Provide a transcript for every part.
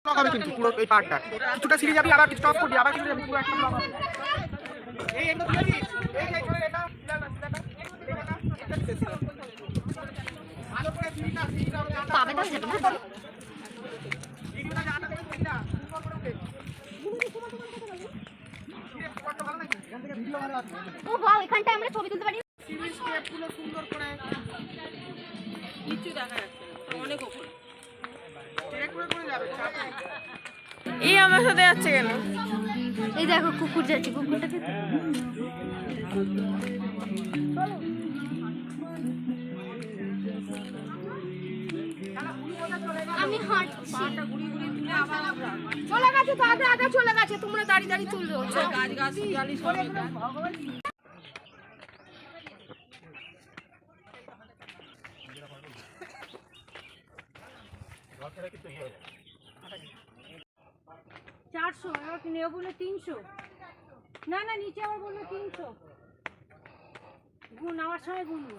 লাগাবে কিন্তু পুরো এই পার্টটা কিছুটা সিঁড়ি যাবি আবার কিছু অফ করবি আবার কিছু যাবি পুরো একটা লাগাবে এই একদম দিবি এই এই করে এটা আলো করে সিঁড়িটা পাবে তো যাবে না সিঁড়িটা জানা দেবে সিঁড়িটা ও বাহ এখানটা আমরা ছবি তুলতে পারি সিঁড়ি স্টেপ গুলো সুন্দর করে নিচু দেখা যাচ্ছে অনেক উপরে ট্রেক করে যাবে এই আমার সাথে যাচ্ছে কেন? এই দেখো কুকুর যাচ্ছে কুকুরটাকে আমি হাঁটছি চলে গেছে তো আগে আগে চলে গেছে তোমরা দাঁড়িয়ে দাঁড়িয়ে তুলবে গাছ গাছ গালি সব এটা চারশো এবার নেও বলে 300 না না নিচে আবার বললো 300 গুণ আমার সময় গুনুন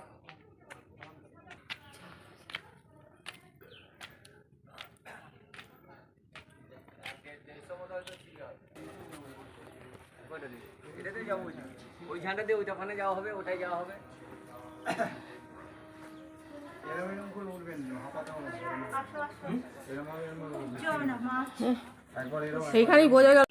এটাতেই যাবো ওই ঝাঁটা দিয়ে ওই দোকানে যাওয়া হবে ওটাই যাওয়া হবে সেইখানেই বোঝা গেল